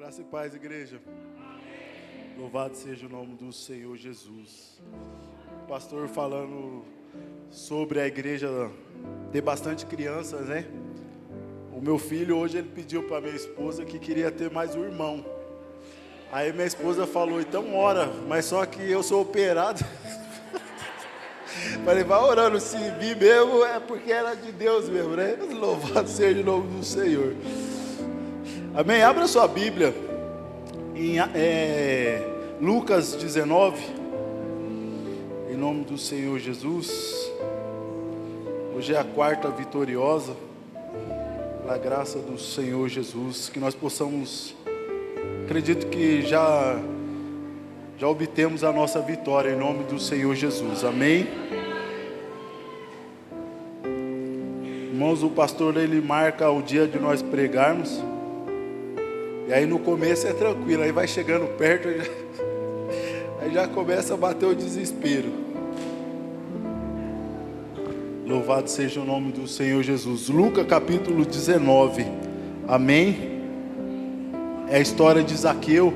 Graça e paz, igreja. Louvado seja o nome do Senhor Jesus. O pastor falando sobre a igreja ter bastante crianças, né? O meu filho hoje ele pediu para minha esposa que queria ter mais um irmão. Aí minha esposa falou, então ora, mas só que eu sou operado. Falei, vai orando, se vir mesmo é porque era de Deus mesmo, né? Louvado seja o nome do Senhor. Amém? Abra sua Bíblia em Lucas 19, em nome do Senhor Jesus. Hoje é a quarta vitoriosa, pela graça do Senhor Jesus, que nós possamos, acredito que já obtemos a nossa vitória em nome do Senhor Jesus, amém? Irmãos, o pastor ele marca o dia de nós pregarmos. E aí no começo é tranquilo, aí vai chegando perto, aí já começa a bater o desespero. Louvado seja o nome do Senhor Jesus. Lucas capítulo 19, amém? É a história de Zaqueu,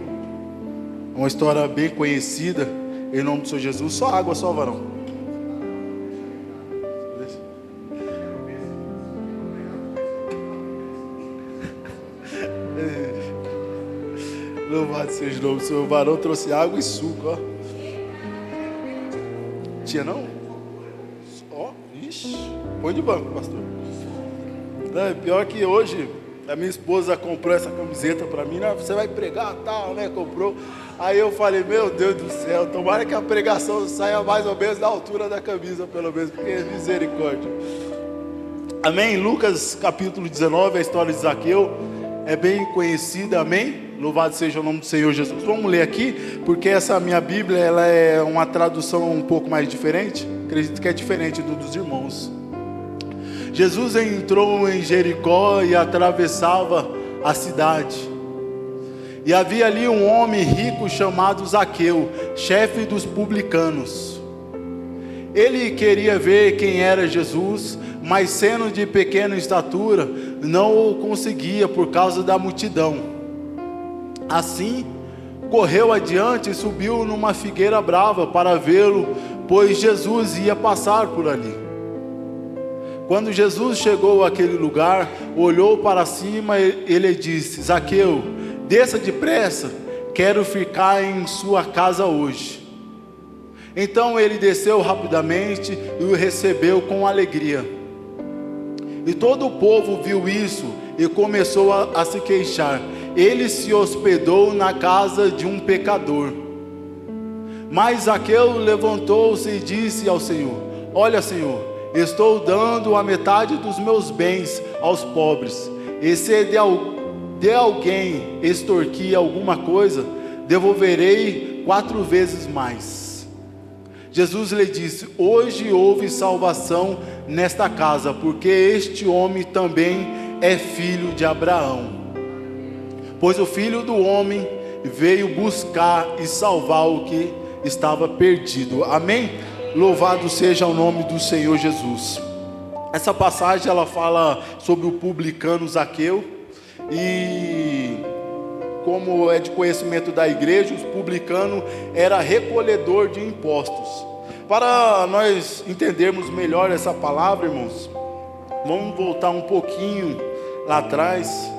uma história bem conhecida, em nome do Senhor Jesus. Só água, só varão. Louvado seja o nome do Senhor. O varão trouxe água e suco, ó. Tinha não? Ó, ixi, põe de banco, pastor. Não, pior que hoje a minha esposa comprou essa camiseta pra mim, né? Você vai pregar, tal, né? Comprou. Aí eu falei, meu Deus do céu, tomara que a pregação saia mais ou menos da altura da camisa, pelo menos, porque é misericórdia. Amém? Lucas capítulo 19, a história de Zaqueu é bem conhecida, amém? Louvado seja o nome do Senhor Jesus. Vamos ler aqui, porque essa minha Bíblia, ela é uma tradução um pouco mais diferente. Acredito que é diferente dos irmãos. Jesus entrou em Jericó e atravessava a cidade. E havia ali um homem rico chamado Zaqueu, chefe dos publicanos. Ele queria ver quem era Jesus, mas sendo de pequena estatura, não o conseguia por causa da multidão. Assim, correu adiante e subiu numa figueira brava para vê-lo, pois Jesus ia passar por ali. Quando Jesus chegou àquele lugar, olhou para cima e ele disse, Zaqueu, desça depressa, quero ficar em sua casa hoje. Então ele desceu rapidamente e o recebeu com alegria. E todo o povo viu isso e começou a se queixar. Ele se hospedou na casa de um pecador. Mas Zaqueu levantou-se e disse ao Senhor, olha Senhor, estou dando a metade dos meus bens aos pobres. E se de alguém extorquir alguma coisa, devolverei 4 vezes mais. Jesus lhe disse, hoje houve salvação nesta casa, porque este homem também é filho de Abraão. Pois o Filho do Homem veio buscar e salvar o que estava perdido. Amém? Louvado seja o nome do Senhor Jesus. Essa passagem ela fala sobre o publicano Zaqueu. E como é de conhecimento da igreja, o publicano era recolhedor de impostos. Para nós entendermos melhor essa palavra, irmãos, vamos voltar um pouquinho lá atrás.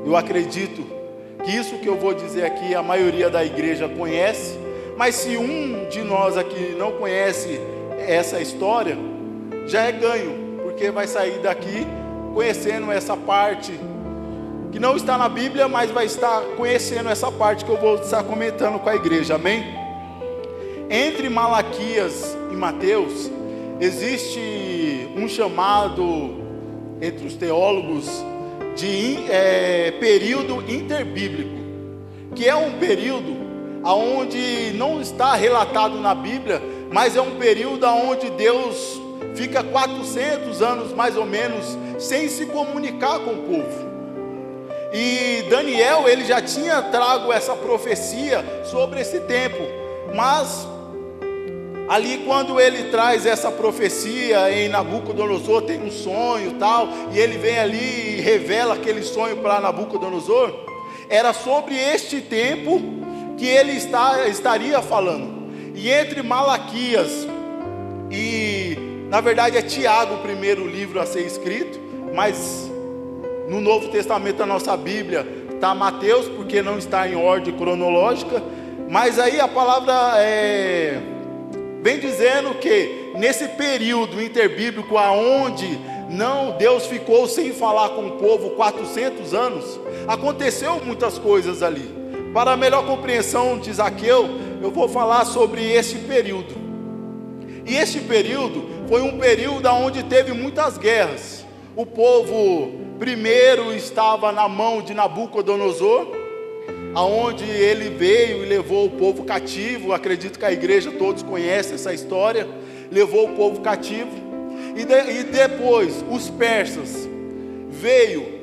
Eu acredito que isso que eu vou dizer aqui, a maioria da igreja conhece, mas se um de nós aqui não conhece essa história, já é ganho, porque vai sair daqui conhecendo essa parte, que não está na Bíblia, mas vai estar conhecendo essa parte que eu vou estar comentando com a igreja, amém? Entre Malaquias e Mateus, existe um chamado, entre os teólogos, de período interbíblico, que é um período onde não está relatado na Bíblia, mas é um período onde Deus fica 400 anos mais ou menos sem se comunicar com o povo. E Daniel ele já tinha trago essa profecia sobre esse tempo, mas ali quando ele traz essa profecia em Nabucodonosor, tem um sonho e tal, e ele vem ali e revela aquele sonho para Nabucodonosor. era sobre este tempo que ele estaria falando. E entre Malaquias e, na verdade, é Tiago o primeiro livro a ser escrito, mas no Novo Testamento da nossa Bíblia está Mateus, porque não está em ordem cronológica. Mas aí a palavra vem dizendo que nesse período interbíblico, aonde Deus ficou sem falar com o povo 400 anos, aconteceu muitas coisas ali. Para a melhor compreensão de Zaqueu, eu vou falar sobre esse período. E esse período foi um período onde teve muitas guerras. O povo primeiro estava na mão de Nabucodonosor, aonde ele veio e levou o povo cativo. Acredito que a igreja todos conhecem essa história. Levou o povo cativo. E depois os persas veio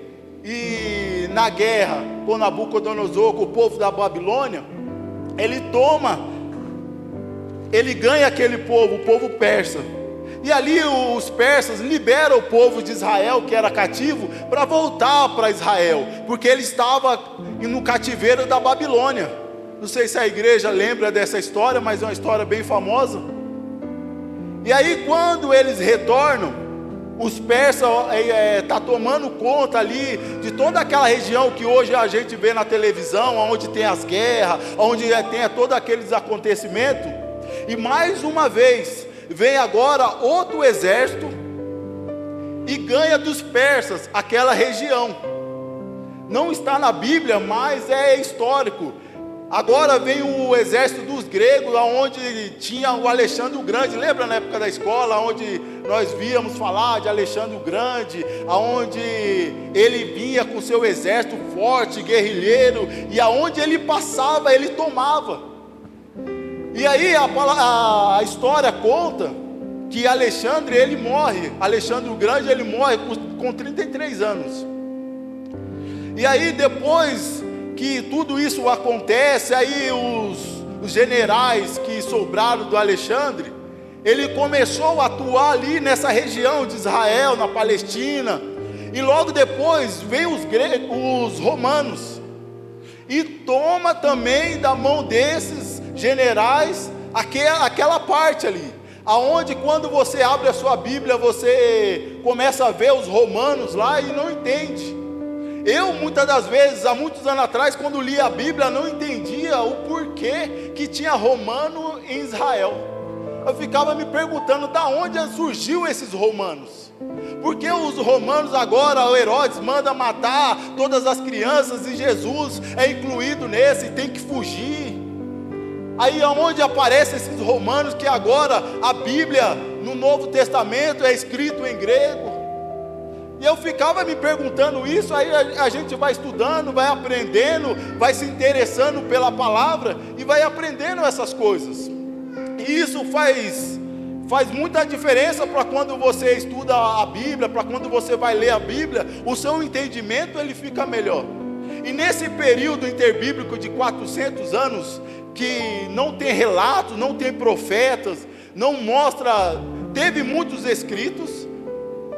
e na guerra com Nabucodonosor, com o povo da Babilônia, ele ganha aquele povo, o povo persa. E ali os persas liberam o povo de Israel, que era cativo, para voltar para Israel, porque ele estava no cativeiro da Babilônia. Não sei se a igreja lembra dessa história, mas é uma história bem famosa. E aí quando eles retornam, os persas estão tomando conta ali de toda aquela região que hoje a gente vê na televisão, onde tem as guerras, onde tem todos aqueles acontecimentos. E mais uma vez vem agora outro exército e ganha dos persas aquela região. Não está na Bíblia, mas é histórico. Agora vem o exército dos gregos, onde tinha o Alexandre o Grande. Lembra na época da escola, onde nós víamos falar de Alexandre o Grande, onde ele vinha com seu exército forte, guerrilheiro, e aonde ele passava, ele tomava. E aí a história conta que Alexandre, ele morre. Alexandre o Grande, ele morre com 33 anos. E aí depois que tudo isso acontece, aí os generais que sobraram do Alexandre, ele começou a atuar ali nessa região de Israel, na Palestina. E logo depois vem os romanos e toma também da mão desses generais aquela parte ali, aonde quando você abre a sua Bíblia, você começa a ver os romanos lá e não entende. Eu muitas das vezes, há muitos anos atrás, quando li a Bíblia, não entendia o porquê que tinha romano em Israel. Eu ficava me perguntando de onde surgiu esses romanos. Porque os romanos agora, o Herodes manda matar todas as crianças e Jesus é incluído nesse e tem que fugir. Aí aonde aparecem esses romanos, que agora a Bíblia no Novo Testamento é escrito em grego. E eu ficava me perguntando isso. Aí a gente vai estudando, vai aprendendo, vai se interessando pela palavra e vai aprendendo essas coisas. E isso faz muita diferença para quando você estuda a Bíblia, para quando você vai ler a Bíblia, o seu entendimento ele fica melhor. E nesse período interbíblico de 400 anos, que não tem relatos, não tem profetas, não mostra, teve muitos escritos.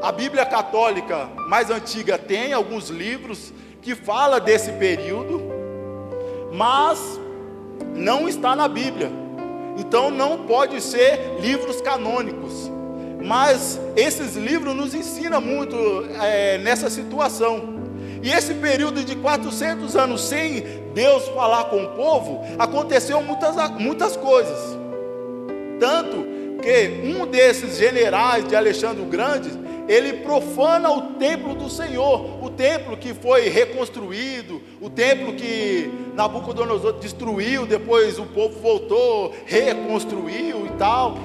A Bíblia católica mais antiga tem alguns livros que fala desse período, mas não está na Bíblia. Então não pode ser livros canônicos. Mas esses livros nos ensinam muito nessa situação. E esse período de 400 anos sem Deus falar com o povo, aconteceu muitas coisas. Tanto que um desses generais de Alexandre o Grande, ele profana o templo do Senhor, o templo que foi reconstruído, o templo que Nabucodonosor destruiu, depois o povo voltou, reconstruiu e tal.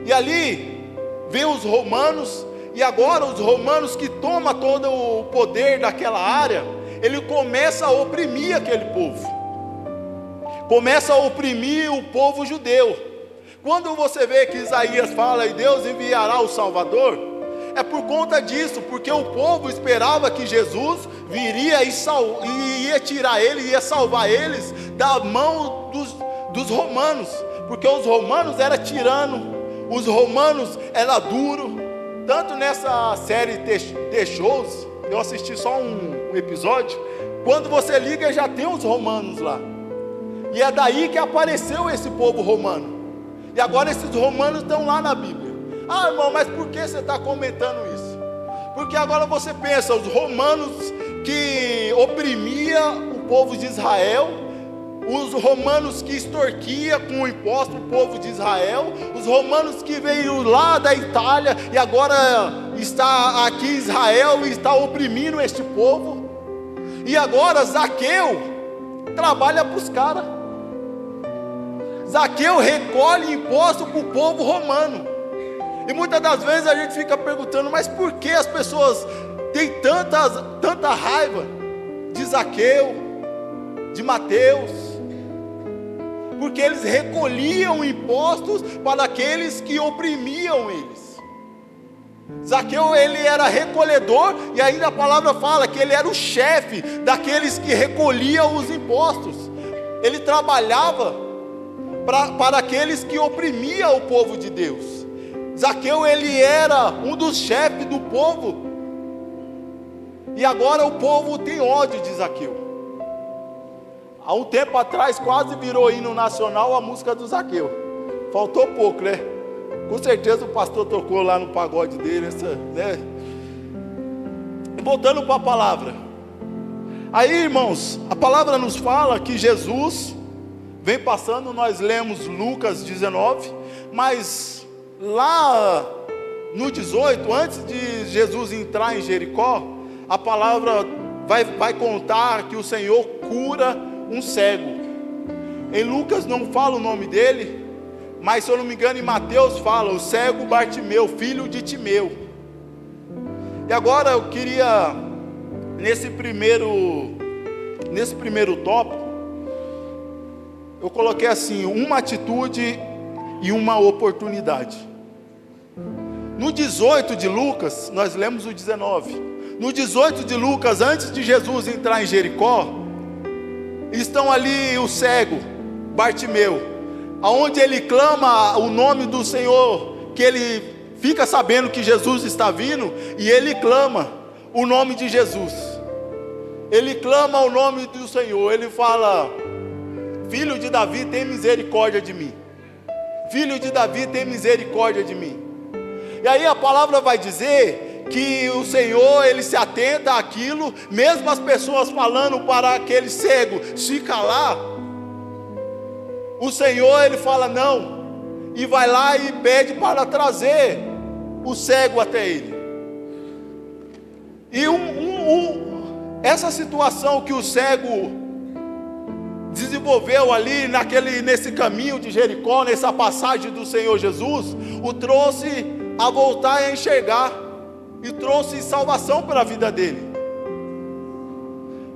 E ali vem os romanos, e agora os romanos que tomam todo o poder daquela área, ele começa a oprimir aquele povo, começa a oprimir o povo judeu. Quando você vê que Isaías fala, e Deus enviará o Salvador, é por conta disso, porque o povo esperava que Jesus viria e ia tirar eles, ia salvar eles da mão dos romanos, porque os romanos eram tiranos, os romanos eram duros. Tanto nessa série The Shows, eu assisti só um episódio, Quando você liga, já tem os romanos lá. E é daí que apareceu esse povo romano. E agora esses romanos estão lá na Bíblia. Ah, irmão, mas por que você está comentando isso? Porque agora você pensa, os romanos que oprimiam o povo de Israel, os romanos que extorquia com o imposto o povo de Israel, os romanos que veio lá da Itália e agora está aqui em Israel e está oprimindo este povo. E agora Zaqueu trabalha para os caras. Zaqueu recolhe imposto para o povo romano. E muitas das vezes a gente fica perguntando, mas por que as pessoas têm tanta raiva de Zaqueu, de Mateus? Porque eles recolhiam impostos para aqueles que oprimiam eles. Zaqueu, ele era recolhedor, e ainda a palavra fala que ele era o chefe daqueles que recolhiam os impostos. Ele trabalhava para aqueles que oprimiam o povo de Deus. Zaqueu, ele era um dos chefes do povo, e agora o povo tem ódio de Zaqueu. Há um tempo atrás quase virou hino nacional a música do Zaqueu. Faltou pouco, né? Com certeza o pastor tocou lá no pagode dele, né? Voltando para a palavra. Aí, irmãos, a palavra nos fala que Jesus vem passando, nós lemos Lucas 19, mas lá no 18, antes de Jesus entrar em Jericó, a palavra vai contar que o Senhor cura um cego. Em Lucas não fala o nome dele, mas se eu não me engano em Mateus fala, o cego Bartimeu, filho de Timeu. E agora eu queria, nesse primeiro tópico, eu coloquei assim, uma atitude e uma oportunidade. No 18 de Lucas, nós lemos o 19. No 18 de Lucas, antes de Jesus entrar em Jericó, estão ali o cego Bartimeu, aonde ele clama o nome do Senhor, que ele fica sabendo que Jesus está vindo, e ele clama o nome de Jesus. Ele clama o nome do Senhor, ele fala: filho de Davi, tem misericórdia de mim. Filho de Davi, tem misericórdia de mim. E aí a palavra vai dizer que o Senhor, ele se atenta àquilo, mesmo as pessoas falando para aquele cego se calar, o Senhor, ele fala não, e vai lá e pede para trazer o cego até ele. E essa situação que o cego desenvolveu ali nesse caminho de Jericó, nessa passagem do Senhor Jesus, o trouxe a voltar a enxergar, e trouxe salvação para a vida dele.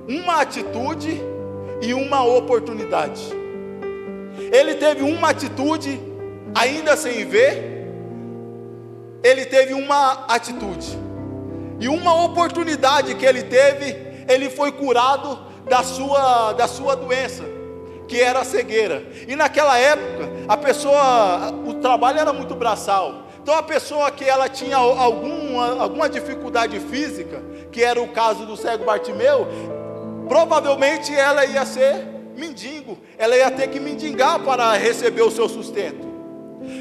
Uma atitude e uma oportunidade. Ele teve uma atitude, ainda sem ver. Ele teve uma atitude e uma oportunidade que ele teve. Ele foi curado da sua doença, que era a cegueira. E naquela época, o trabalho era muito braçal. Então a pessoa que ela tinha alguma dificuldade física, que era o caso do cego Bartimeu, provavelmente ela ia ser mendigo, ela ia ter que mendigar para receber o seu sustento.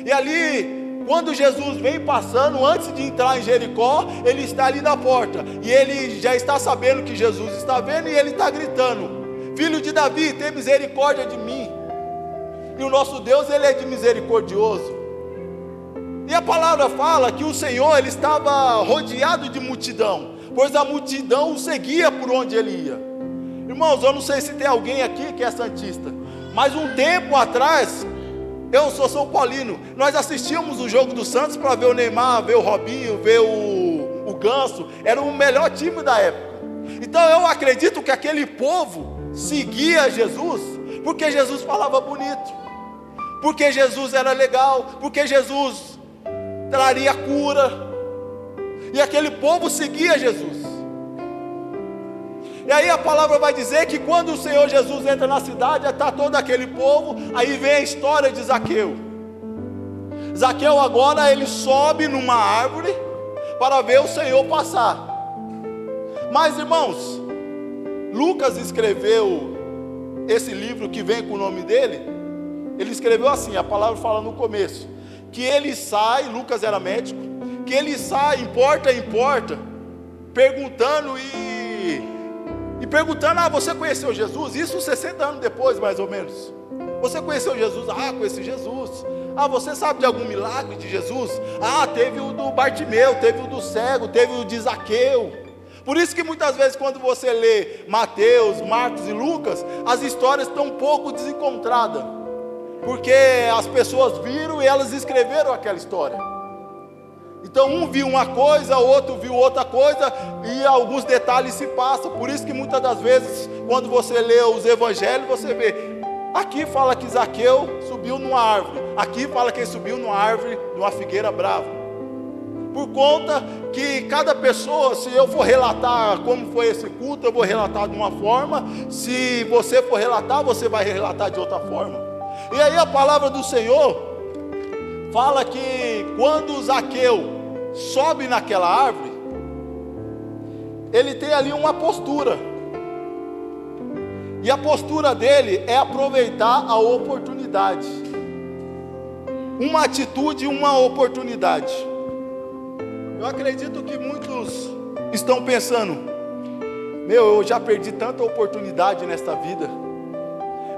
E ali, quando Jesus vem passando, antes de entrar em Jericó, ele está ali na porta, e ele já está sabendo que Jesus está vendo, e ele está gritando: filho de Davi, tem misericórdia de mim. E o nosso Deus, ele é de misericordioso. E a palavra fala que o Senhor, ele estava rodeado de multidão, pois a multidão o seguia por onde ele ia. Irmãos, eu não sei se tem alguém aqui que é santista, mas um tempo atrás, eu sou São Paulino, nós assistíamos o jogo do Santos para ver o Neymar, ver o Robinho, ver o Ganso, era o melhor time da época. Então eu acredito que aquele povo seguia Jesus, porque Jesus falava bonito, porque Jesus era legal, porque Jesus traria cura, e aquele povo seguia Jesus. E aí a palavra vai dizer que quando o Senhor Jesus entra na cidade, está todo aquele povo. Aí vem a história de Zaqueu. Zaqueu agora ele sobe numa árvore para ver o Senhor passar. Mas irmãos, Lucas escreveu esse livro que vem com o nome dele. Ele escreveu assim, a palavra fala no começo, que ele sai, Lucas era médico, que ele sai, porta em porta, perguntando perguntando, você conheceu Jesus? Isso 60 anos depois, mais ou menos. Você conheceu Jesus? Conheci Jesus. Você sabe de algum milagre de Jesus? Teve o do Bartimeu, teve o do cego, teve o de Zaqueu. Por isso que muitas vezes quando você lê Mateus, Marcos e Lucas, as histórias estão um pouco desencontradas, porque as pessoas viram e elas escreveram aquela história. Então um viu uma coisa, o outro viu outra coisa, e alguns detalhes se passam. Por isso que muitas das vezes, quando você lê os evangelhos, você vê, aqui fala que Zaqueu subiu numa árvore, aqui fala que ele subiu numa árvore, numa figueira brava. Por conta que cada pessoa, se eu for relatar como foi esse culto, eu vou relatar de uma forma, se você for relatar, você vai relatar de outra forma. E aí a palavra do Senhor fala que quando Zaqueu sobe naquela árvore, ele tem ali uma postura, e a postura dele é aproveitar a oportunidade, uma atitude, uma oportunidade. Eu acredito que muitos estão pensando, eu já perdi tanta oportunidade nesta vida,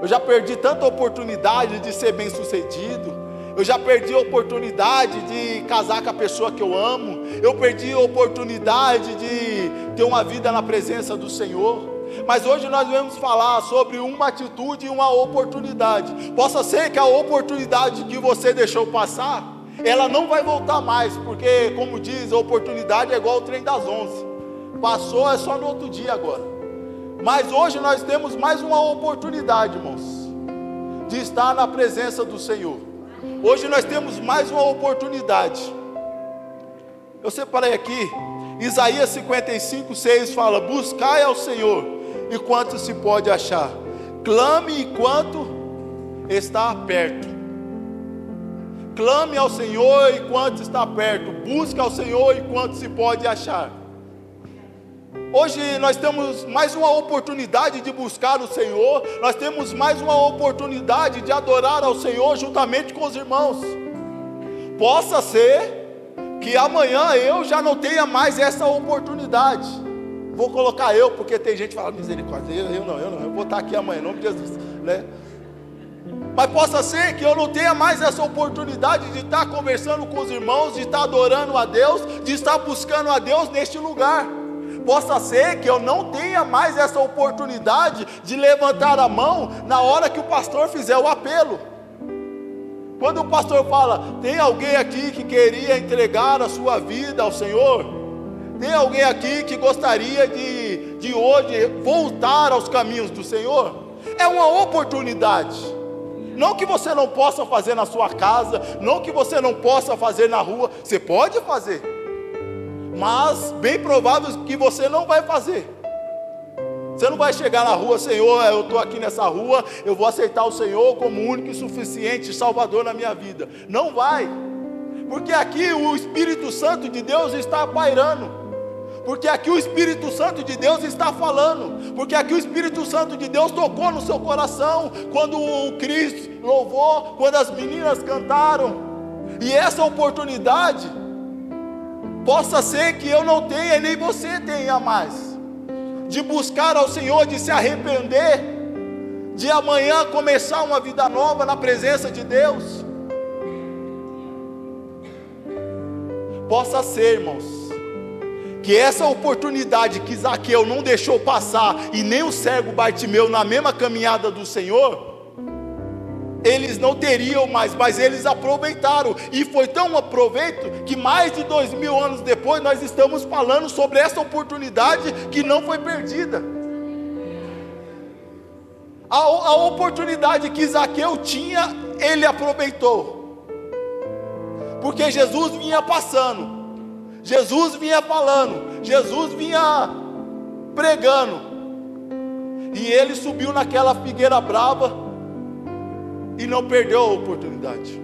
eu já perdi tanta oportunidade de ser bem sucedido, eu já perdi a oportunidade de casar com a pessoa que eu amo, eu perdi a oportunidade de ter uma vida na presença do Senhor. Mas hoje nós vamos falar sobre uma atitude e uma oportunidade. Possa ser que a oportunidade que você deixou passar, ela não vai voltar mais, porque como diz, a oportunidade é igual o trem das 11, passou, é só no outro dia agora. Mas hoje nós temos mais uma oportunidade, irmãos, de estar na presença do Senhor. Hoje nós temos mais uma oportunidade. Eu separei aqui, Isaías 55:6 fala: buscai ao Senhor enquanto se pode achar, clame enquanto está perto. Clame ao Senhor enquanto está perto, busque ao Senhor enquanto se pode achar. Hoje nós temos mais uma oportunidade de buscar o Senhor, nós temos mais uma oportunidade de adorar ao Senhor juntamente com os irmãos. Possa ser que amanhã eu já não tenha mais essa oportunidade. Vou colocar eu, porque tem gente que fala misericórdia, eu não, eu vou estar aqui amanhã, em nome de Jesus, né? Mas possa ser que eu não tenha mais essa oportunidade de estar conversando com os irmãos, de estar adorando a Deus, de estar buscando a Deus neste lugar. Possa ser que eu não tenha mais essa oportunidade de levantar a mão na hora que o pastor fizer o apelo. Quando o pastor fala, tem alguém aqui que queria entregar a sua vida ao Senhor? Tem alguém aqui que gostaria de hoje voltar aos caminhos do Senhor? É uma oportunidade. Não que você não possa fazer na sua casa, não que você não possa fazer na rua, você pode fazer, mas bem provável que você não vai fazer. Você não vai chegar na rua, Senhor, eu estou aqui nessa rua, eu vou aceitar o Senhor como único e suficiente Salvador na minha vida. Não vai, porque aqui o Espírito Santo de Deus está pairando, porque aqui o Espírito Santo de Deus está falando, porque aqui o Espírito Santo de Deus tocou no seu coração, quando o Cristo louvou, quando as meninas cantaram, e essa oportunidade, possa ser que eu não tenha e nem você tenha mais, de buscar ao Senhor, de se arrepender, de amanhã começar uma vida nova na presença de Deus. Possa ser, irmãos, que essa oportunidade que Zaqueu não deixou passar, e nem o cego Bartimeu na mesma caminhada do Senhor, eles não teriam mais, mas eles aproveitaram, e foi tão um proveito, que mais de 2000 anos depois, nós estamos falando sobre essa oportunidade que não foi perdida. A oportunidade que Zaqueu tinha, ele aproveitou, porque Jesus vinha passando, Jesus vinha falando, Jesus vinha pregando, e ele subiu naquela figueira brava, e não perdeu a oportunidade.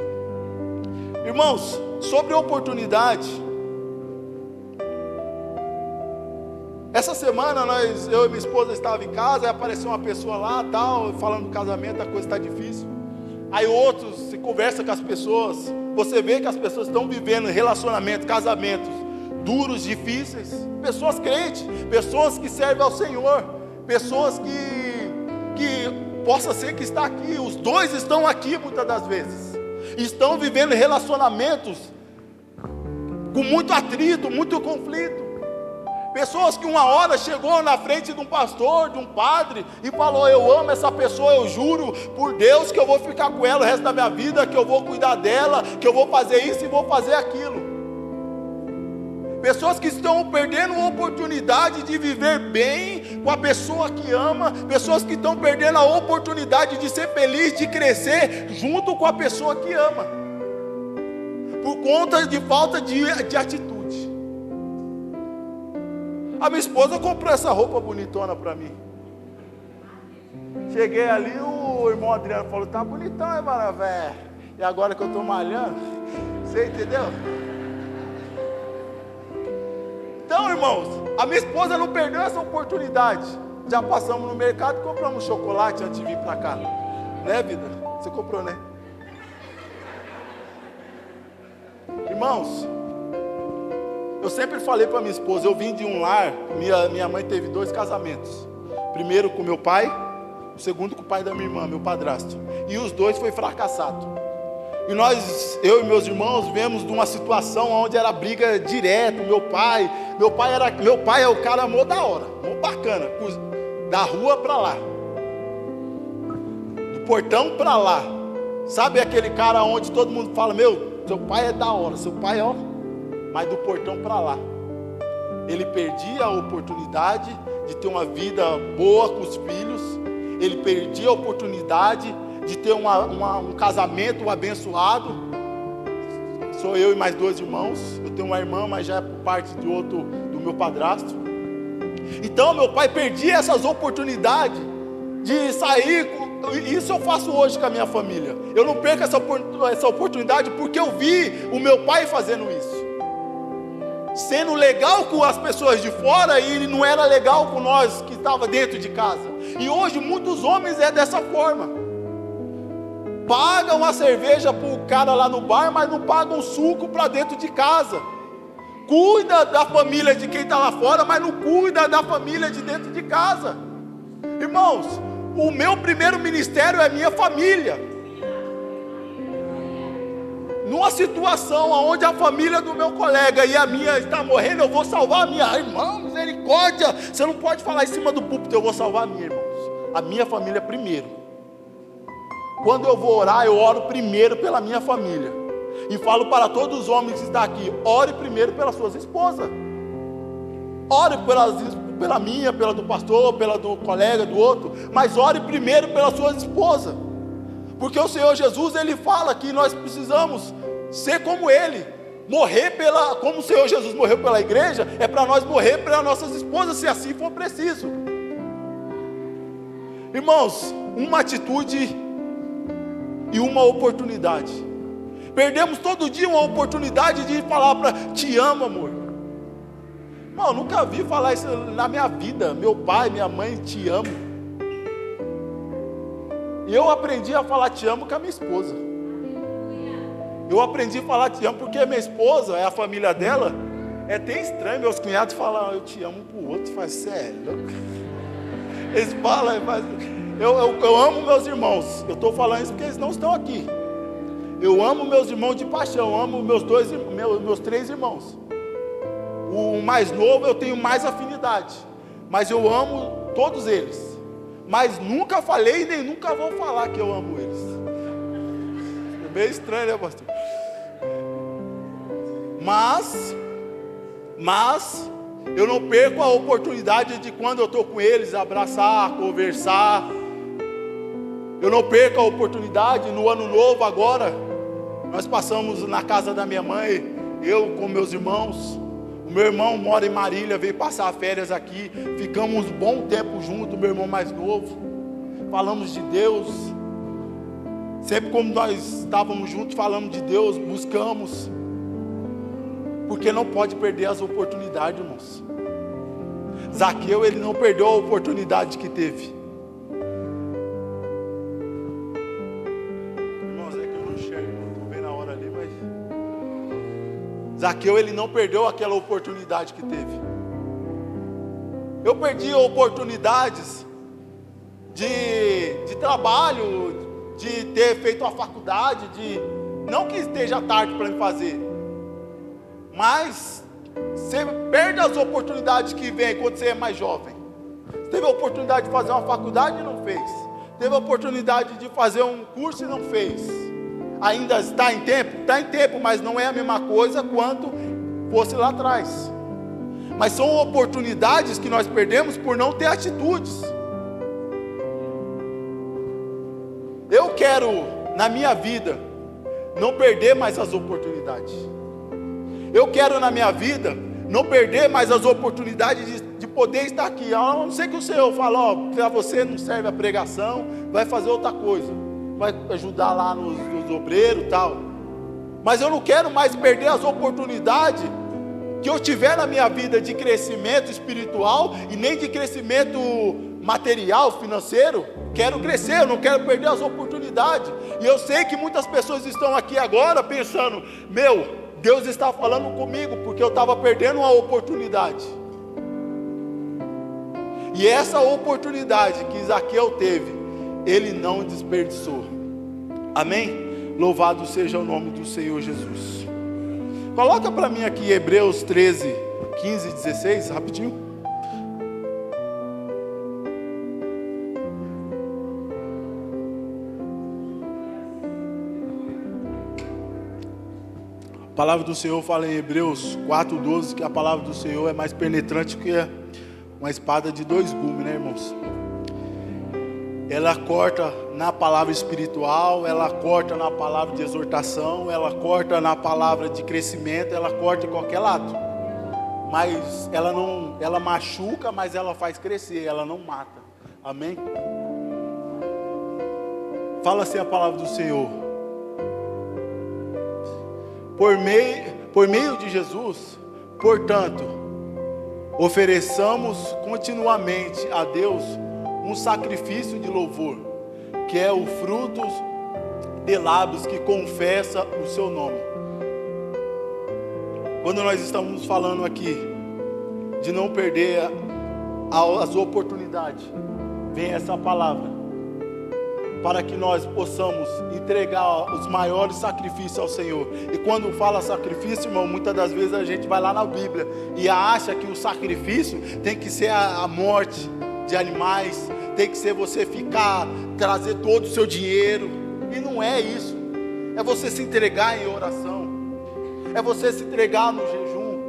Irmãos, sobre a oportunidade, Essa semana eu e minha esposa estava em casa, aí apareceu uma pessoa lá, tal, falando do casamento, a coisa está difícil. Aí outros, se conversa com as pessoas, você vê que as pessoas estão vivendo relacionamentos, casamentos duros, difíceis. Pessoas crentes, pessoas que servem ao Senhor, pessoas que possa ser que está aqui, os dois estão aqui muitas das vezes, estão vivendo relacionamentos com muito atrito, muito conflito. Pessoas que uma hora chegou na frente de um pastor, de um padre, e falou: eu amo essa pessoa, eu juro por Deus que eu vou ficar com ela o resto da minha vida, que eu vou cuidar dela, que eu vou fazer isso e vou fazer aquilo. Pessoas que estão perdendo a oportunidade de viver bem com a pessoa que ama, pessoas que estão perdendo a oportunidade de ser feliz, de crescer junto com a pessoa que ama, por conta de falta de atitude. A minha esposa comprou essa roupa bonitona para mim. Cheguei ali, o irmão Adriano falou: tá bonitão, hein, maravé? E agora que eu estou malhando, você entendeu? Então, irmãos, a minha esposa não perdeu essa oportunidade. Já passamos no mercado e compramos chocolate antes de vir para cá. Né, vida? Você comprou, né? Irmãos, eu sempre falei para minha esposa, eu vim de um lar, minha mãe teve 2 casamentos. Primeiro com meu pai, o segundo com o pai da minha irmã, meu padrasto. E os 2 foi fracassado. E eu e meus irmãos, vemos de uma situação onde era briga direto. Meu pai é o cara mó da hora, mó bacana, da rua para lá, do portão para lá. Sabe aquele cara onde todo mundo fala: meu, seu pai é da hora, seu pai, ó, mas do portão para lá. Ele perdia a oportunidade de ter uma vida boa com os filhos, ele perdia a oportunidade de ter um casamento abençoado. Sou eu e mais 2 irmãos, eu tenho uma irmã, mas já é por parte do meu padrasto. Então meu pai perdia essas oportunidades de sair, isso eu faço hoje com a minha família. Eu não perco essa oportunidade porque eu vi o meu pai fazendo isso, sendo legal com as pessoas de fora e não era legal com nós que estava dentro de casa. E hoje muitos homens é dessa forma, pagam a cerveja para o cara lá no bar, mas não pagam suco para dentro de casa. Cuida da família de quem está lá fora, mas não cuida da família de dentro de casa. Irmãos, o meu primeiro ministério é a minha família. Numa situação onde a família do meu colega e a minha está morrendo, eu vou salvar a minha. Irmão, misericórdia, você não pode falar em cima do púlpito: eu vou salvar a minha, irmãos. A minha família primeiro. Quando eu vou orar, eu oro primeiro pela minha família. E falo para todos os homens que estão aqui: ore primeiro pelas suas esposas. Ore pela minha, pela do pastor, pela do colega, do outro. Mas ore primeiro pelas suas esposas. Porque o Senhor Jesus, Ele fala que nós precisamos ser como Ele. Como o Senhor Jesus morreu pela igreja, é para nós morrer pelas nossas esposas, se assim for preciso. Irmãos, uma atitude e uma oportunidade. Perdemos todo dia uma oportunidade de falar para: te amo, amor. Irmão, eu nunca vi falar isso na minha vida. Meu pai, minha mãe: te amo. E eu aprendi a falar te amo com a minha esposa. Eu aprendi a falar te amo porque a minha esposa, a família dela, é até estranho. Meus cunhados falam: eu te amo um para o outro. Faz sério. Eles falam, eu amo meus irmãos. Eu estou falando isso porque eles não estão aqui. Eu amo meus irmãos de paixão. Eu amo meus 3 irmãos. O mais novo eu tenho mais afinidade, mas eu amo todos eles. Mas nunca falei e nem nunca vou falar que eu amo eles. É meio estranho, né, pastor? Mas eu não perco a oportunidade de, quando eu estou com eles, abraçar, conversar. Eu não perco a oportunidade. No ano novo agora, nós passamos na casa da minha mãe, eu com meus irmãos. O meu irmão mora em Marília, veio passar férias aqui. Ficamos um bom tempo juntos, meu irmão mais novo. Falamos de Deus. Sempre como nós estávamos juntos, falamos de Deus, buscamos. Porque não pode perder as oportunidades, irmãos. Zaqueu, ele não perdeu a oportunidade que teve. Irmãos, é que eu não enxergo, estou vendo a hora ali, mas Zaqueu, ele não perdeu aquela oportunidade que teve. Eu perdi oportunidades de trabalho, de ter feito uma faculdade, não que esteja tarde para me fazer, mas você perde as oportunidades que vem quando você é mais jovem. Você teve a oportunidade de fazer uma faculdade e não fez. Teve a oportunidade de fazer um curso e não fez. Ainda está em tempo? Está em tempo, mas não é a mesma coisa quanto fosse lá atrás. Mas são oportunidades que nós perdemos por não ter atitudes. Eu quero, na minha vida, não perder mais as oportunidades. Eu quero, na minha vida, não perder mais as oportunidades de poder estar aqui. A não ser que o Senhor fale, ó, para você não serve a pregação, vai fazer outra coisa, vai ajudar lá nos obreiros e tal. Mas eu não quero mais perder as oportunidades que eu tiver na minha vida de crescimento espiritual e nem de crescimento material, financeiro. Quero crescer, eu não quero perder as oportunidades. E eu sei que muitas pessoas estão aqui agora pensando, Deus está falando comigo, porque eu estava perdendo uma oportunidade. E essa oportunidade que Zaqueu teve, ele não desperdiçou. Amém? Louvado seja o nome do Senhor Jesus. Coloca para mim aqui Hebreus 13, 15 e 16, rapidinho. A palavra do Senhor fala em Hebreus 4:12 que a palavra do Senhor é mais penetrante que uma espada de dois gumes, né, irmãos? Ela corta na palavra espiritual, ela corta na palavra de exortação, ela corta na palavra de crescimento, ela corta em qualquer lado. Mas ela machuca, mas ela faz crescer, ela não mata. Amém? Fala assim a palavra do Senhor. Por meio de Jesus, portanto, ofereçamos continuamente a Deus um sacrifício de louvor, que é o fruto de lábios que confessa o seu nome. Quando nós estamos falando aqui de não perder as oportunidades, vem essa palavra, para que nós possamos entregar os maiores sacrifícios ao Senhor. E quando fala sacrifício, irmão, muitas das vezes a gente vai lá na Bíblia e acha que o sacrifício tem que ser a morte de animais, tem que ser você trazer todo o seu dinheiro, e não é isso. É você se entregar em oração, é você se entregar no jejum,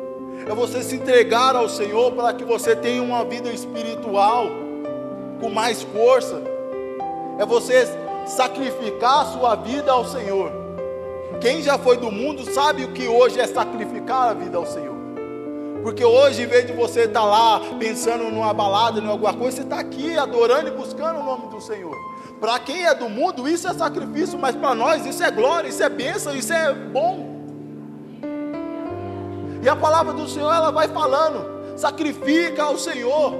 é você se entregar ao Senhor para que você tenha uma vida espiritual com mais força. É você sacrificar a sua vida ao Senhor. Quem já foi do mundo sabe o que hoje é sacrificar a vida ao Senhor. Porque hoje, em vez de você estar lá pensando numa balada, em alguma coisa, você está aqui adorando e buscando o nome do Senhor. Para quem é do mundo, isso é sacrifício, mas para nós isso é glória, isso é bênção, isso é bom. E a palavra do Senhor, ela vai falando, sacrifica ao Senhor.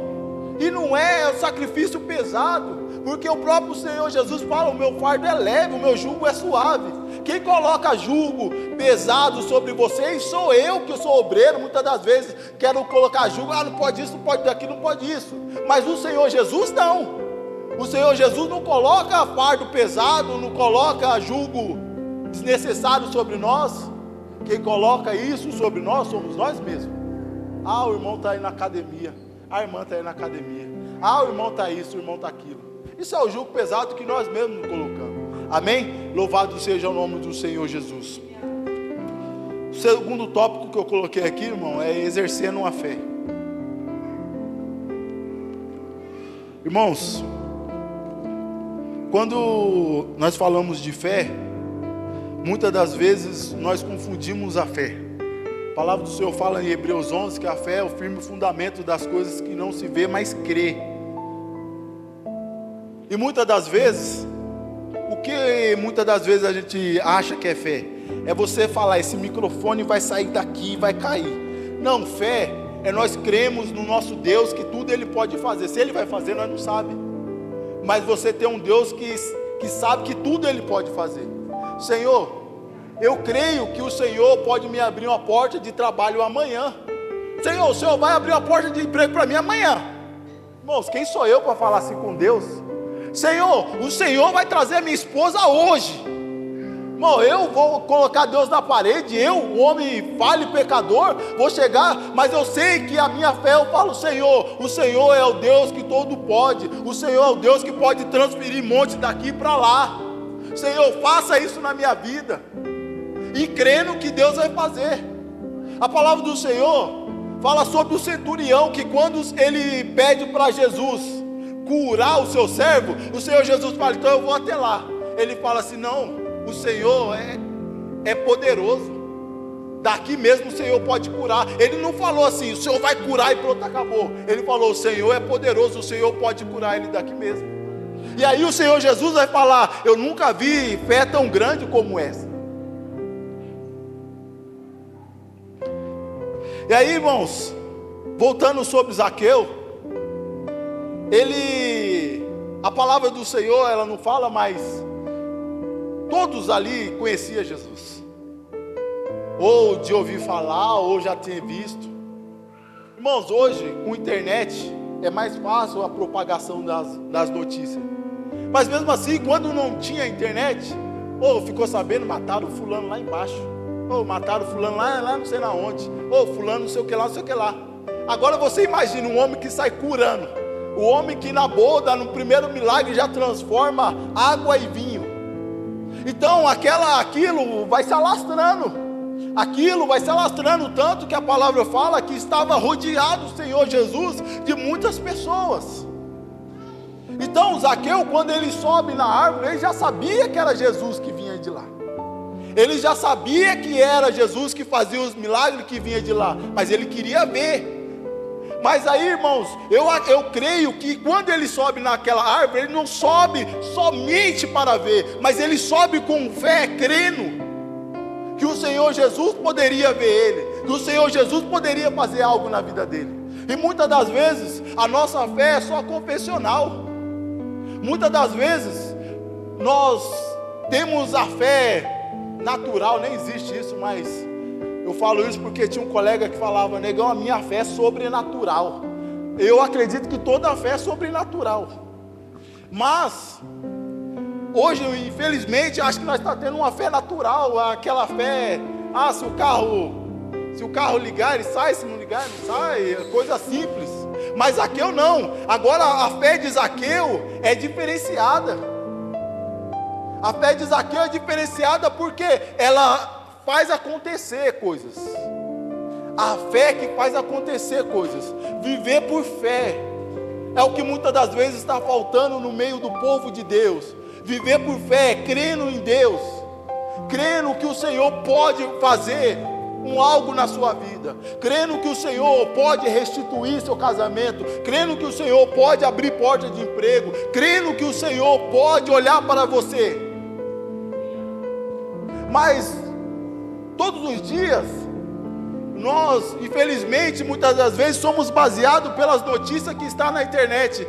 E não é um sacrifício pesado, porque o próprio Senhor Jesus fala, o meu fardo é leve, o meu jugo é suave. Quem coloca jugo pesado sobre vocês sou eu, que eu sou obreiro. Muitas das vezes quero colocar jugo, não pode isso, não pode daquilo, não pode isso. Mas o Senhor Jesus não. O Senhor Jesus não coloca fardo pesado, não coloca jugo desnecessário sobre nós. Quem coloca isso sobre nós somos nós mesmos. O irmão está aí na academia, a irmã está aí na academia, o irmão está isso, o irmão está aquilo. Isso é o jugo pesado que nós mesmos colocamos. Amém? Louvado seja o nome do Senhor Jesus. O segundo tópico que eu coloquei aqui, irmão, é exercendo a fé. Irmãos, quando nós falamos de fé, muitas das vezes nós confundimos a fé. A palavra do Senhor fala em Hebreus 11 que a fé é o firme fundamento das coisas que não se vê, mas crê. E muitas das vezes, o que muitas das vezes a gente acha que é fé? É você falar, esse microfone vai sair daqui e vai cair. Não, fé é nós cremos no nosso Deus, que tudo Ele pode fazer. Se Ele vai fazer, nós não sabemos. Mas você tem um Deus que sabe que tudo Ele pode fazer. Senhor, eu creio que o Senhor pode me abrir uma porta de trabalho amanhã. Senhor, o Senhor vai abrir uma porta de emprego para mim amanhã. Irmãos, quem sou eu para falar assim com Deus? Senhor, o Senhor vai trazer a minha esposa hoje. Irmão, eu vou colocar Deus na parede, eu, o homem falho e pecador, vou chegar, mas eu sei que a minha fé, eu falo, Senhor, o Senhor é o Deus que todo pode, o Senhor é o Deus que pode transferir monte daqui para lá. Senhor, faça isso na minha vida, e crendo que Deus vai fazer. A palavra do Senhor fala sobre o centurião, que quando ele pede para Jesus curar o seu servo, o Senhor Jesus fala, então eu vou até lá. Ele fala assim, não, o Senhor é poderoso, daqui mesmo o Senhor pode curar. Ele não falou assim, o Senhor vai curar e pronto, acabou. Ele falou, o Senhor é poderoso, o Senhor pode curar ele daqui mesmo. E aí o Senhor Jesus vai falar, eu nunca vi fé tão grande como essa. E aí, irmãos, voltando sobre Zaqueu, a palavra do Senhor, ela não fala mais. Todos ali conheciam Jesus, ou de ouvir falar, ou já tinha visto. Irmãos, hoje com a internet é mais fácil a propagação das notícias. Mas mesmo assim, quando não tinha internet, ou ficou sabendo, mataram fulano lá embaixo, ou mataram fulano lá não sei na onde, ou fulano não sei o que lá, não sei o que lá. Agora você imagina um homem que sai curando, o homem que na boda, no primeiro milagre, já transforma água em vinho. Então aquilo vai se alastrando, tanto que a palavra fala que estava rodeado o Senhor Jesus de muitas pessoas. Então Zaqueu, quando ele sobe na árvore, ele já sabia que era Jesus que vinha de lá, ele já sabia que era Jesus que fazia os milagres que vinha de lá, mas ele queria ver. Mas aí, irmãos, eu creio que quando ele sobe naquela árvore, ele não sobe somente para ver, mas ele sobe com fé, crendo que o Senhor Jesus poderia ver ele, que o Senhor Jesus poderia fazer algo na vida dele. E muitas das vezes, a nossa fé é só confessional. Muitas das vezes, nós temos a fé natural, nem existe isso, mas eu falo isso porque tinha um colega que falava, negão, a minha fé é sobrenatural. Eu acredito que toda fé é sobrenatural. Mas hoje, infelizmente, acho que nós estamos tendo uma fé natural, aquela fé, se o carro ligar, ele sai, se não ligar, ele sai, coisa simples. Mas Zaqueu não. Agora a fé de Zaqueu é diferenciada. A fé de Zaqueu é diferenciada porque ela faz acontecer coisas. A fé que faz acontecer coisas. Viver por fé é o que muitas das vezes está faltando no meio do povo de Deus. Viver por fé, crendo em Deus, crendo que o Senhor pode fazer algo na sua vida, crendo que o Senhor pode restituir seu casamento, crendo que o Senhor pode abrir porta de emprego, crendo que o Senhor pode olhar para você. Mas todos os dias, nós, infelizmente, muitas das vezes somos baseados pelas notícias que estão na internet.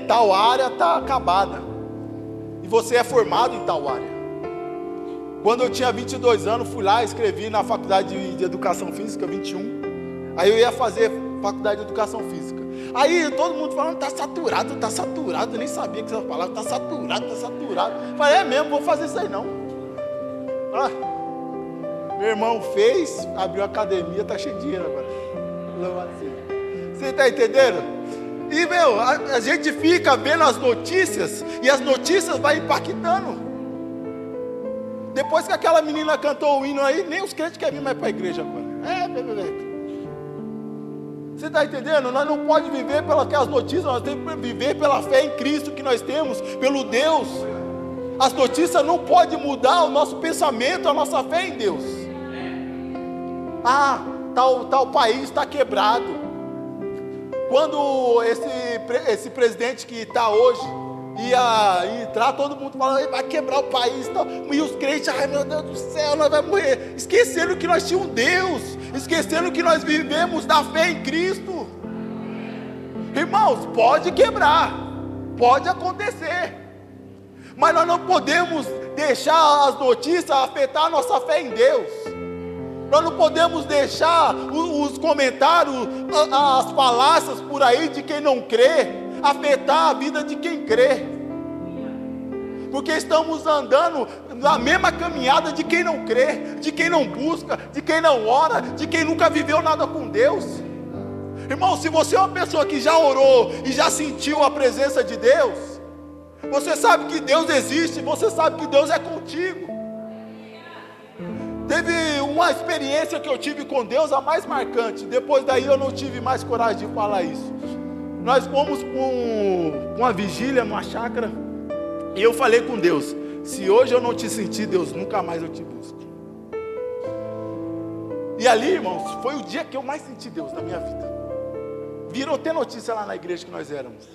Tal área está acabada, e você é formado em tal área. Quando eu tinha 22 anos, fui lá, escrevi na faculdade de Educação Física, 21. Aí eu ia fazer faculdade de Educação Física. Aí todo mundo falando, tá saturado, eu nem sabia que você falava, tá saturado. Falei, é mesmo, vou fazer isso aí não. Meu irmão fez, abriu a academia, tá cheio de dinheiro agora. Você está entendendo? E a gente fica vendo as notícias, e as notícias vão impactando. Depois que aquela menina cantou o hino aí, nem os crentes querem vir mais para a igreja agora. Você está entendendo? Nós não podemos viver pelas notícias, nós temos que viver pela fé em Cristo que nós temos, pelo Deus. As notícias não podem mudar o nosso pensamento, a nossa fé em Deus. Tal país está quebrado. Quando esse presidente que está hoje, ia entrar, todo mundo falando, vai quebrar o país, tal. E os crentes, ai meu Deus do céu, nós vamos morrer, esquecendo que nós tínhamos um Deus, esquecendo que nós vivemos da fé em Cristo. Irmãos, pode quebrar, pode acontecer, mas nós não podemos deixar as notícias afetar a nossa fé em Deus. Nós não podemos deixar os comentários, as falácias por aí de quem não crê, afetar a vida de quem crê. Porque estamos andando na mesma caminhada de quem não crê, de quem não busca, de quem não ora, de quem nunca viveu nada com Deus. Irmão, se você é uma pessoa que já orou e já sentiu a presença de Deus, você sabe que Deus existe, você sabe que Deus é contigo. Teve uma experiência que eu tive com Deus, a mais marcante. Depois daí eu não tive mais coragem de falar isso. Nós fomos com uma vigília numa chácara, e eu falei com Deus: se hoje eu não te sentir, Deus, nunca mais eu te busco. E ali, irmãos, foi o dia que eu mais senti Deus na minha vida. Virou até notícia lá na igreja que nós éramos.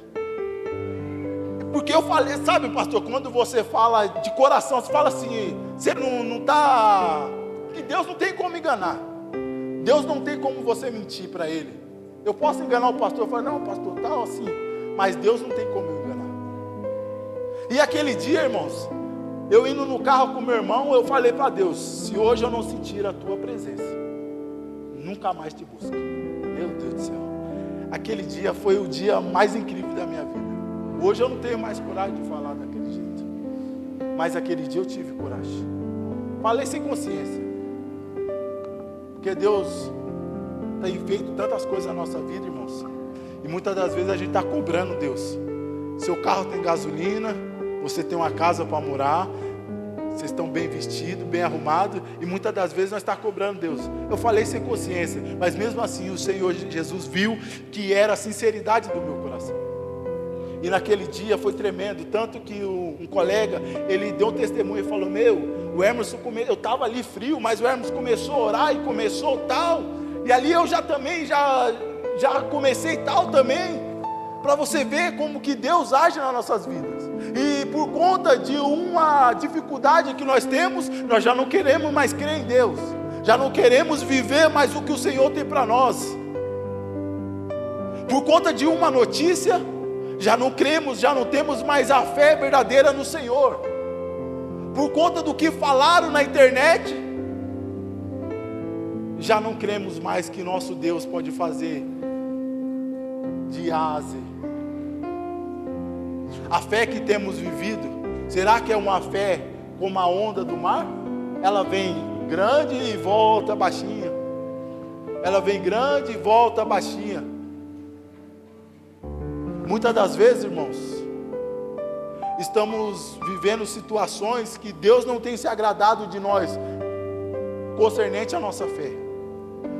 Porque eu falei, sabe, pastor, quando você fala de coração, você fala assim, você não está... que Deus não tem como enganar. Deus não tem como você mentir para Ele. Eu posso enganar o pastor, eu falo, não, pastor, tá assim, mas Deus não tem como eu enganar. E aquele dia, irmãos, eu indo no carro com meu irmão, eu falei para Deus: se hoje eu não sentir a tua presença, nunca mais te busco. Meu Deus do céu, aquele dia foi o dia mais incrível da minha vida. Hoje eu não tenho mais coragem de falar daquele jeito, mas aquele dia eu tive coragem. Falei sem consciência, porque Deus tem feito tantas coisas na nossa vida, irmãos, e muitas das vezes a gente está cobrando Deus. Seu carro tem gasolina, você tem uma casa para morar, vocês estão bem vestidos, bem arrumados, e muitas das vezes nós estamos cobrando Deus. Eu falei sem consciência, mas mesmo assim o Senhor Jesus viu que era a sinceridade do meu coração. E naquele dia foi tremendo, tanto que um colega, ele deu um testemunho e falou: o Emerson, eu estava ali frio, mas o Emerson começou a orar e começou tal, e ali eu já comecei tal também, para você ver como que Deus age nas nossas vidas. E por conta de uma dificuldade que nós temos, nós já não queremos mais crer em Deus, já não queremos viver mais o que o Senhor tem para nós. Por conta de uma notícia, já não cremos, já não temos mais a fé verdadeira no Senhor. Por conta do que falaram na internet, já não cremos mais que nosso Deus pode fazer de A a Z. A fé que temos vivido, será que é uma fé como a onda do mar? Ela vem grande e volta baixinha. Ela vem grande e volta baixinha. Muitas das vezes, irmãos, estamos vivendo situações que Deus não tem se agradado de nós, concernente à nossa fé.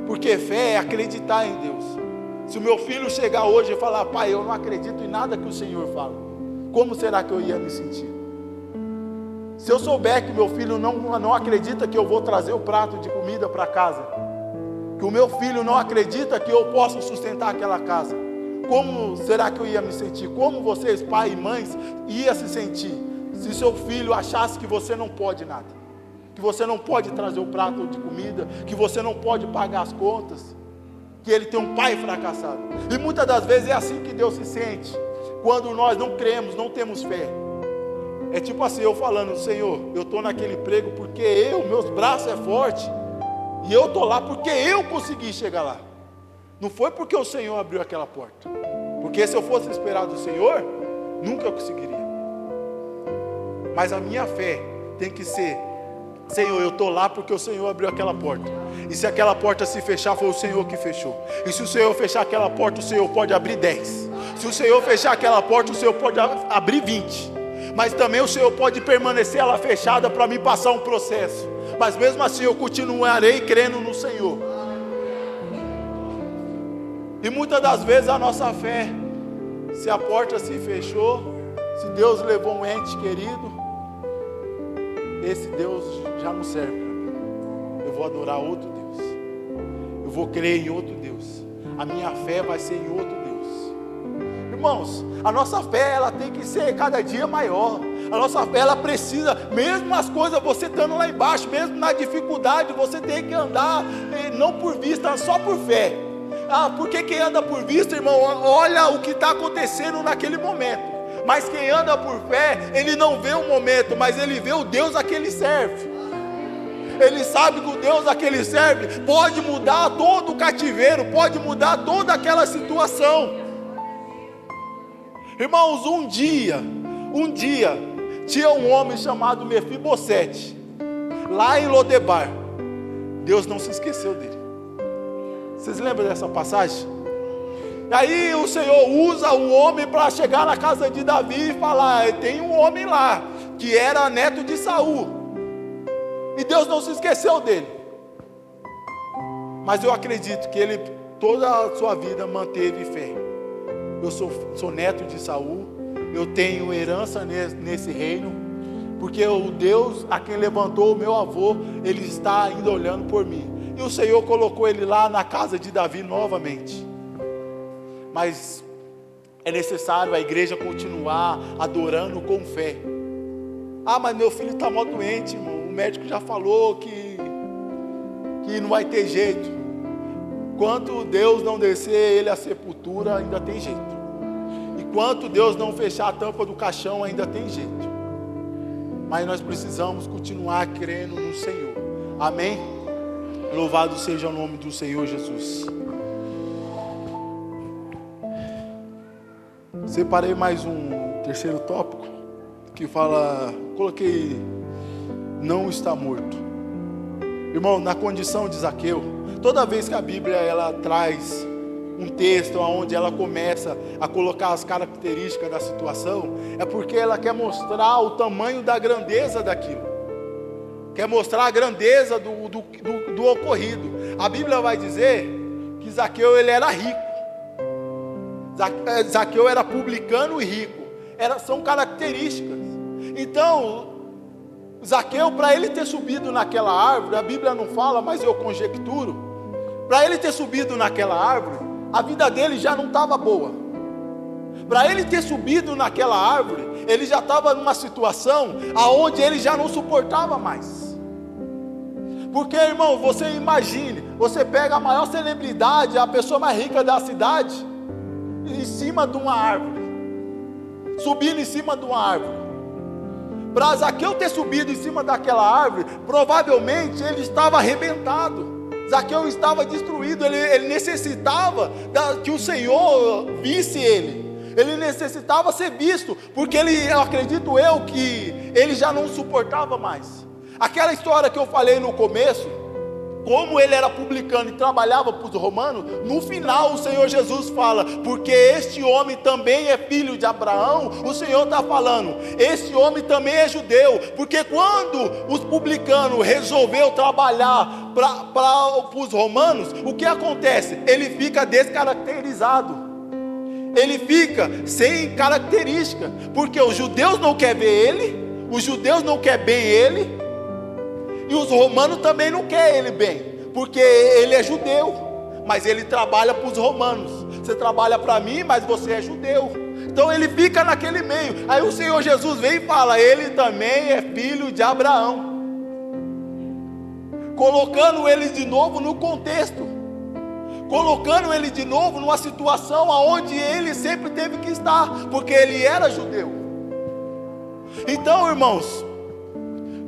Porque fé é acreditar em Deus. Se o meu filho chegar hoje e falar: pai, eu não acredito em nada que o Senhor fala, como será que eu ia me sentir? Se eu souber que meu filho não acredita que eu vou trazer o prato de comida para casa, que o meu filho não acredita que eu posso sustentar aquela casa, como será que eu ia me sentir? Como vocês, pai e mães, ia se sentir se seu filho achasse que você não pode nada, que você não pode trazer o prato de comida, que você não pode pagar as contas, que ele tem um pai fracassado? E muitas das vezes é assim que Deus se sente quando nós não cremos, não temos fé. É tipo assim, eu falando: Senhor, eu estou naquele emprego porque meus braços é forte, e eu estou lá porque eu consegui chegar lá. Não foi porque o Senhor abriu aquela porta, porque se eu fosse esperar do Senhor, nunca eu conseguiria. Mas a minha fé tem que ser: Senhor, eu estou lá porque o Senhor abriu aquela porta, e se aquela porta se fechar, foi o Senhor que fechou. E se o Senhor fechar aquela porta, o Senhor pode abrir 10. Se o Senhor fechar aquela porta, o Senhor pode abrir 20. Mas também o Senhor pode permanecer ela fechada para me passar um processo. Mas mesmo assim eu continuarei crendo no Senhor. E muitas das vezes a nossa fé, se a porta se fechou, se Deus levou um ente querido, esse Deus já não serve para mim. Eu vou adorar outro Deus, eu vou crer em outro Deus, a minha fé vai ser em outro Deus. Irmãos, a nossa fé, ela tem que ser cada dia maior. A nossa fé, ela precisa, mesmo as coisas, você estando lá embaixo, mesmo na dificuldade, você tem que andar, não por vista, só por fé. Por que quem anda por vista, irmão, olha o que está acontecendo naquele momento. Mas quem anda por fé, ele não vê o momento, mas ele vê o Deus a que ele serve. Ele sabe que o Deus a que ele serve pode mudar todo o cativeiro, pode mudar toda aquela situação. Irmãos, um dia, tinha um homem chamado Mefibosete, lá em Lodebar. Deus não se esqueceu dele. Vocês lembram dessa passagem? E aí o Senhor usa o homem para chegar na casa de Davi e falar: tem um homem lá, que era neto de Saul. E Deus não se esqueceu dele. Mas eu acredito que ele, toda a sua vida, manteve fé. Eu sou neto de Saul, eu tenho herança nesse reino, porque o Deus a quem levantou o meu avô, ele está ainda olhando por mim. E o Senhor colocou ele lá na casa de Davi novamente. Mas é necessário a igreja continuar adorando com fé. Mas meu filho está mó doente, irmão. O médico já falou que não vai ter jeito. Enquanto Deus não descer ele à sepultura, ainda tem jeito. Enquanto Deus não fechar a tampa do caixão, ainda tem jeito. Mas nós precisamos continuar crendo no Senhor. Amém? Louvado seja o nome do Senhor Jesus. Separei mais um terceiro tópico que fala, coloquei, não está morto. Irmão, na condição de Zaqueu, toda vez que a Bíblia ela traz um texto onde ela começa a colocar as características da situação, é porque ela quer mostrar o tamanho da grandeza daquilo, quer mostrar a grandeza do ocorrido. A Bíblia vai dizer que Zaqueu ele era rico. Zaqueu era publicano e rico, são características. Então, Zaqueu, para ele ter subido naquela árvore, a Bíblia não fala, mas eu conjecturo, para ele ter subido naquela árvore, a vida dele já não estava boa. Para ele ter subido naquela árvore, ele já estava numa situação aonde ele já não suportava mais. Porque, irmão, você imagine, você pega a maior celebridade, a pessoa mais rica da cidade, em cima de uma árvore, subindo em cima de uma árvore. Para Zaqueu ter subido em cima daquela árvore, provavelmente ele estava arrebentado. Zaqueu estava destruído, ele necessitava que o Senhor visse ele. Ele necessitava ser visto, porque eu acredito que ele já não suportava mais. Aquela história que eu falei no começo, como ele era publicano e trabalhava para os romanos, no final o Senhor Jesus fala, porque este homem também é filho de Abraão. O Senhor está falando, este homem também é judeu, porque quando os publicanos resolveu trabalhar para os romanos, o que acontece? Ele fica descaracterizado, ele fica sem característica, porque os judeus não querem ver ele, os judeus não querem bem ele, e os romanos também não querem ele bem, porque ele é judeu, mas ele trabalha para os romanos. Você trabalha para mim, mas você é judeu. Então ele fica naquele meio. Aí o Senhor Jesus vem e fala, ele também é filho de Abraão, colocando ele de novo no contexto, colocando ele de novo numa situação aonde ele sempre teve que estar, porque ele era judeu. Então, irmãos,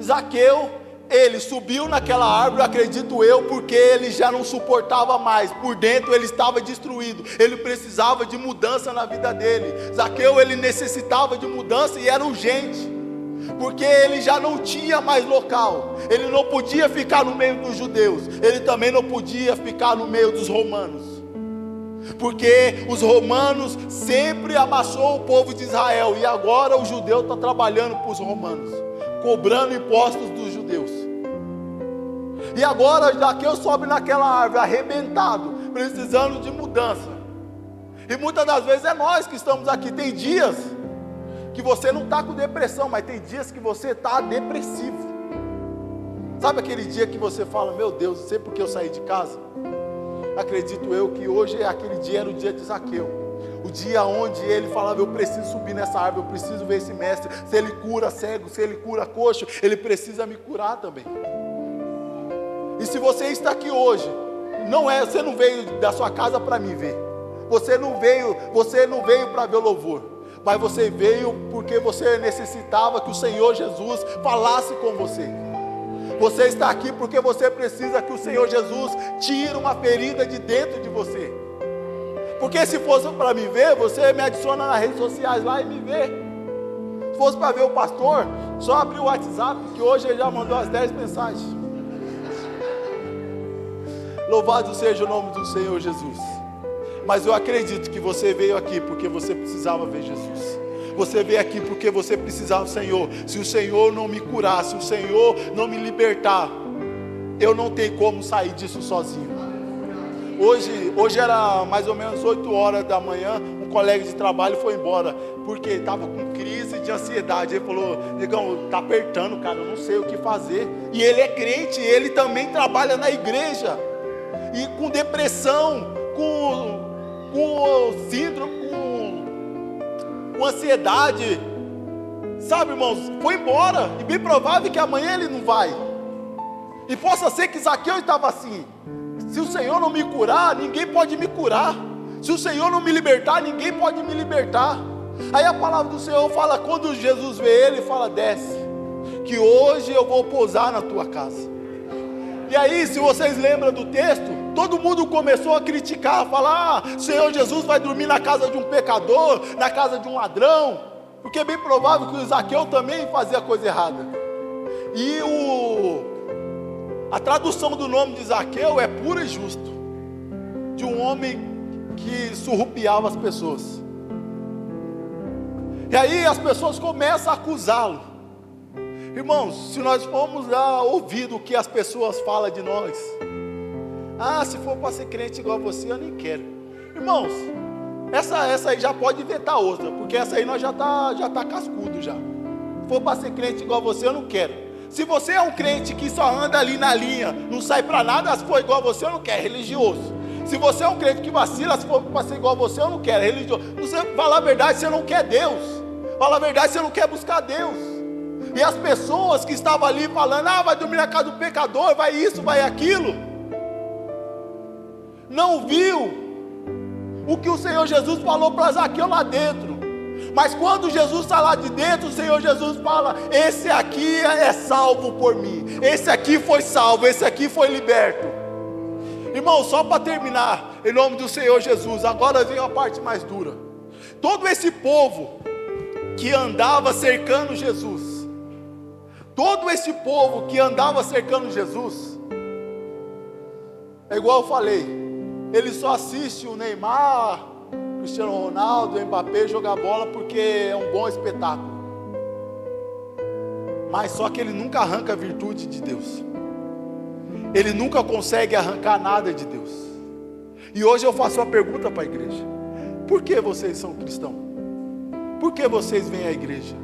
Zaqueu, ele subiu naquela árvore, acredito eu, porque ele já não suportava mais. Por dentro ele estava destruído. Ele precisava de mudança na vida dele. Zaqueu, ele necessitava de mudança e era urgente, porque ele já não tinha mais local. Ele não podia ficar no meio dos judeus. Ele também não podia ficar no meio dos romanos, porque os romanos sempre amassou o povo de Israel. E agora o judeu está trabalhando para os romanos, cobrando impostos dos judeus. E agora Zaqueu sobe naquela árvore, arrebentado, precisando de mudança. E muitas das vezes é nós que estamos aqui. Tem dias que você não está com depressão, mas tem dias que você está depressivo. Sabe aquele dia que você fala, meu Deus, não sei porque eu saí de casa? Acredito eu que hoje aquele dia era o dia de Zaqueu. O o dia onde ele falava: eu preciso subir nessa árvore, eu preciso ver esse mestre. Se ele cura cego, se ele cura coxo, ele precisa me curar também. E se você está aqui hoje, você não veio da sua casa para me ver. Você não veio para ver o louvor, mas você veio porque você necessitava que o Senhor Jesus falasse com você. Você está aqui porque você precisa que o Senhor Jesus tire uma ferida de dentro de você. Porque se fosse para me ver, você me adiciona nas redes sociais lá e me vê. Se fosse para ver o pastor, só abrir o WhatsApp, que hoje ele já mandou as 10 mensagens. Louvado seja o nome do Senhor Jesus. Mas eu acredito que você veio aqui porque você precisava ver Jesus. Você veio aqui porque você precisava do Senhor. Se o Senhor não me curar, se o Senhor não me libertar, eu não tenho como sair disso sozinho. Hoje era mais ou menos 8 horas da manhã, um colega de trabalho foi embora, porque estava com crise de ansiedade. Ele falou: negão, está apertando, cara, eu não sei o que fazer. E ele é crente, ele também trabalha na igreja. E com depressão, com síndrome, com ansiedade, sabe, irmãos, foi embora. E bem provável que amanhã ele não vai. E possa ser que Zaqueu estava assim: se o Senhor não me curar, ninguém pode me curar. Se o Senhor não me libertar, ninguém pode me libertar. Aí a palavra do Senhor fala, quando Jesus vê ele, fala: desce, que hoje eu vou pousar na tua casa. E aí, se vocês lembram do texto, todo mundo começou a criticar, a falar: o Senhor Jesus vai dormir na casa de um pecador, na casa de um ladrão, porque é bem provável que o Zaqueu também fazia coisa errada. E a tradução do nome de Zaqueu é puro e justo, de um homem que surrupiava as pessoas. E aí as pessoas começam a acusá-lo. Irmãos, se nós formos dar ouvido o que as pessoas falam de nós: se for para ser crente igual a você, eu nem quero. Irmãos, essa aí já pode inventar outra, porque essa aí nós já tá cascudo já. Se for para ser crente igual a você, eu não quero. Se você é um crente que só anda ali na linha, não sai para nada, se for igual a você, eu não quero, é religioso. Se você é um crente que vacila, se for para ser igual a você, eu não quero, é religioso. Você fala a verdade, você não quer Deus. Fala a verdade, você não quer buscar Deus. E as pessoas que estavam ali falando: vai dormir na casa do pecador, vai isso, vai aquilo, não viu o que o Senhor Jesus falou para Zaqueu lá dentro. Mas quando Jesus está lá de dentro, o Senhor Jesus fala: esse aqui é salvo por mim, esse aqui foi salvo, esse aqui foi liberto. Irmão, só para terminar, em nome do Senhor Jesus, agora vem a parte mais dura. Todo esse povo que andava cercando Jesus, é igual eu falei, ele só assiste o Neymar, Cristiano Ronaldo, o Mbappé jogar bola porque é um bom espetáculo. Mas só que ele nunca arranca a virtude de Deus. Ele nunca consegue arrancar nada de Deus. E hoje eu faço uma pergunta para a igreja: por que vocês são cristãos? Por que vocês vêm à igreja?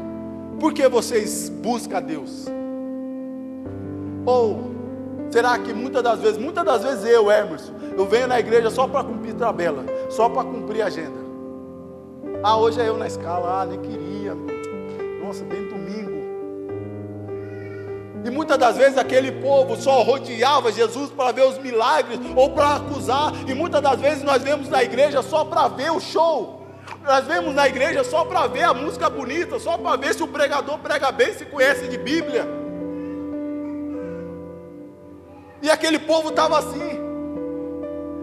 Por que vocês buscam a Deus? Ou será que muitas das vezes eu, Emerson, eu venho na igreja só para cumprir tabela, só para cumprir agenda? Hoje é eu na escala, nem queria, nossa, tem domingo. E muitas das vezes aquele povo só rodeava Jesus para ver os milagres ou para acusar. E muitas das vezes nós vemos na igreja só para ver o show. Nós vemos na igreja só para ver a música bonita, só para ver se o pregador prega bem, se conhece de Bíblia. E aquele povo estava assim,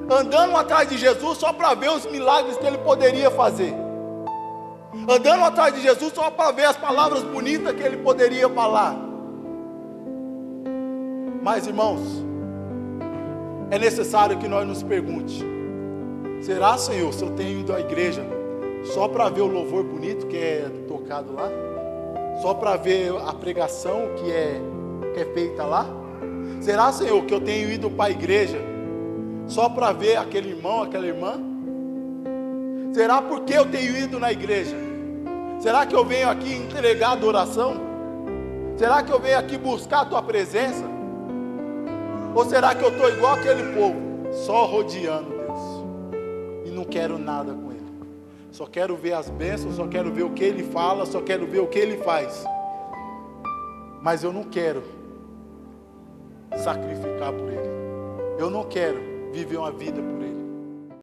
andando atrás de Jesus só para ver os milagres que ele poderia fazer, andando atrás de Jesus só para ver as palavras bonitas que ele poderia falar. Mas, irmãos, é necessário que nós nos pergunte: será, Senhor, se eu tenho ido à igreja só para ver o louvor bonito que é tocado lá, só para ver a pregação que é feita lá? Será, Senhor, que eu tenho ido para a igreja só para ver aquele irmão, aquela irmã? Será porque eu tenho ido na igreja? Será que eu venho aqui entregar adoração? Será que eu venho aqui buscar a tua presença? Ou será que eu estou igual aquele povo, só rodeando Deus e não quero nada com Ele? só quero ver as bênçãos, só quero ver o que Ele fala, só quero ver o que Ele faz. Mas eu não quero sacrificar por Ele. Eu não quero viver uma vida por Ele.